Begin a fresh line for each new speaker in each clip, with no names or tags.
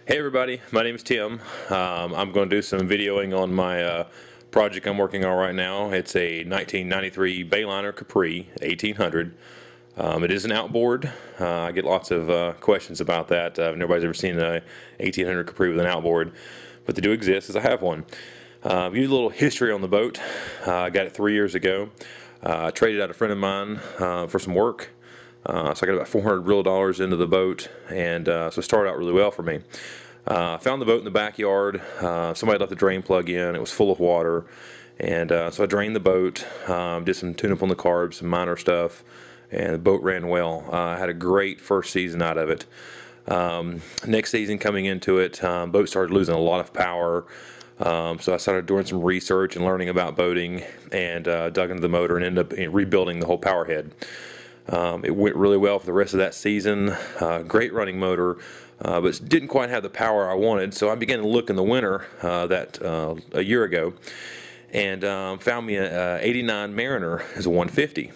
Hey everybody, my name is Tim. I'm going to do some videoing on my project I'm working on right now. It's a 1993 Bayliner Capri 1800. It is an outboard. I get lots of questions about that. Nobody's ever seen a 1800 Capri with an outboard, but they do exist, as I have one. Give you a little history on the boat. I got it 3 years ago. I traded out a friend of mine for some work. So I got about $400 real into the boat, and so it started out really well for me. Found the boat in the backyard. Somebody left the drain plug in. It was full of water, and so I drained the boat, did some tune-up on the carbs, some minor stuff, and the boat ran well. I had a great first season out of it. Next season coming into it, boat started losing a lot of power. So I started doing some research and learning about boating, and dug into the motor and ended up rebuilding the whole power head. It went really well for the rest of that season. Great running motor, but didn't quite have the power I wanted. So I began to look in the winter a year ago, and found me a 89 Mariner as a 150.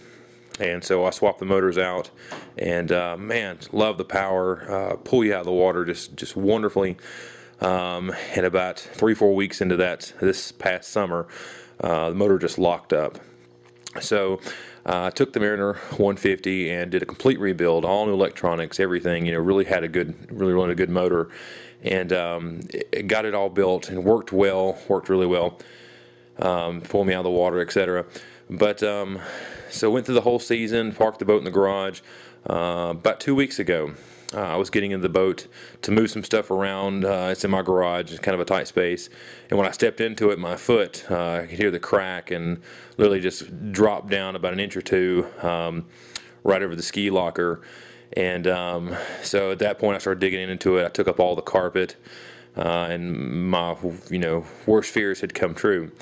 And so I swapped the motors out, and man, love the power. Pull you out of the water just wonderfully. And about 3-4 weeks into this past summer, the motor just locked up. So I took the Mariner 150 and did a complete rebuild, all new electronics, everything. Really had really running a good motor, and got it all built and worked really well. Pulled me out of the water, etc. But so went through the whole season, parked the boat in the garage. About 2 weeks ago, I was getting into the boat to move some stuff around. It's in my garage. It's kind of a tight space. And when I stepped into it, my foot, I could hear the crack and literally just dropped down about an inch or two right over the ski locker. And so at that point, I started digging into it. I took up all the carpet, and my worst fears had come true.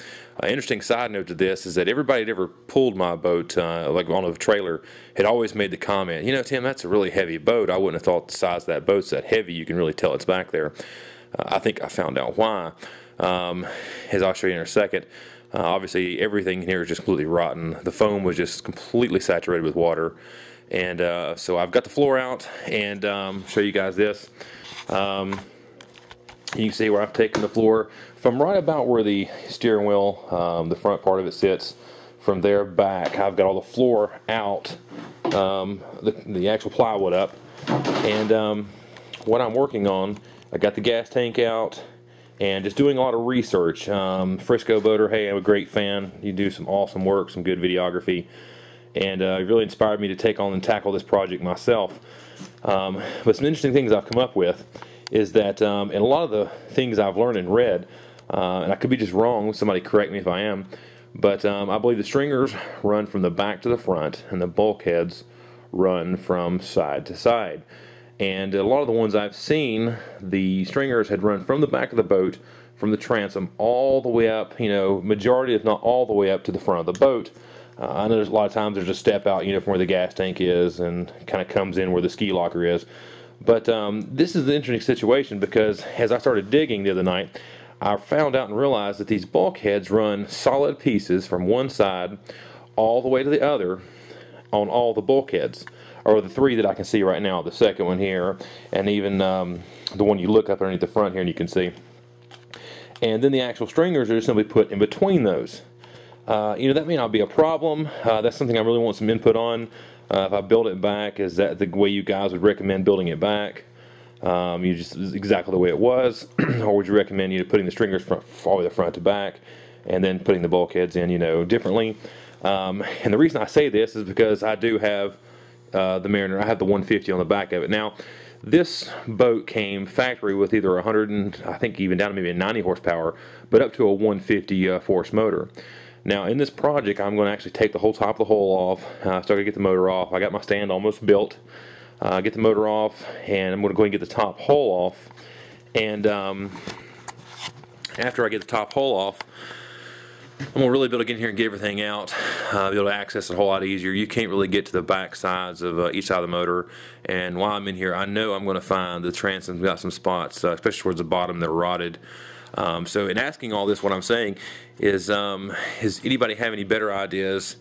Interesting side note to this is that everybody that ever pulled my boat, like on a trailer, had always made the comment, Tim, that's a really heavy boat. I wouldn't have thought the size of that boat's that heavy. You can really tell it's back there. I think I found out why, as I'll show you in a second. Obviously, everything in here is just completely rotten. The foam was just completely saturated with water. And so I've got the floor out, and show you guys this. You can see where I've taken the floor from right about where the steering wheel, the front part of it sits. From there back, I've got all the floor out, the actual plywood up, and what I'm working on, I got the gas tank out, and just doing a lot of research. Frisco Boater, hey, I'm a great fan. You do some awesome work, some good videography, and it really inspired me to take on and tackle this project myself. But some interesting things I've come up with is that in a lot of the things I've learned and read, and I could be just wrong, somebody correct me if I am, but I believe the stringers run from the back to the front, and the bulkheads run from side to side. And a lot of the ones I've seen, the stringers had run from the back of the boat, from the transom, all the way up, majority if not all the way up to the front of the boat. I know there's a lot of times there's a step out, from where the gas tank is, and kind of comes in where the ski locker is. But this is an interesting situation, because as I started digging the other night, I found out and realized that these bulkheads run solid pieces from one side all the way to the other on all the bulkheads, or the three that I can see right now, the second one here, and even the one you look up underneath the front here and you can see. And then the actual stringers are just simply put in between those. That may not be a problem. That's something I really want some input on. If I build it back, is that the way you guys would recommend building it back? You just exactly the way it was, or would you recommend putting the stringers all the way the front to back, and then putting the bulkheads in differently? And the reason I say this is because I do have the Mariner. I have the 150 on the back of it. Now, this boat came factory with either 100 and I think even down to maybe a 90 horsepower, but up to a 150 force motor. Now, in this project, I'm going to actually take the whole top of the hull off. So I can get the motor off. I got my stand almost built. Get the motor off, and I'm going to go ahead and get the top hull off. And after I get the top hull off, I'm going to really be able to get in here and get everything out, be able to access it a whole lot easier. You can't really get to the back sides of each side of the motor. And while I'm in here, I know I'm going to find the transoms got some spots, especially towards the bottom that are rotted. So in asking all this, what I'm saying is anybody have any better ideas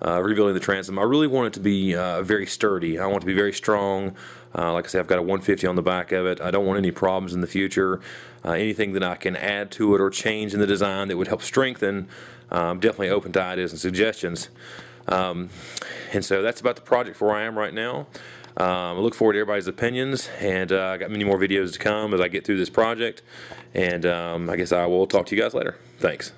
rebuilding the transom. I really want it to be very sturdy. I want it to be very strong. Like I say, I've got a 150 on the back of it. I don't want any problems in the future. Anything that I can add to it or change in the design that would help strengthen, I'm definitely open to ideas and suggestions. And so that's about the project for where I am right now. I look forward to everybody's opinions, and I got many more videos to come as I get through this project. And I guess I will talk to you guys later. Thanks.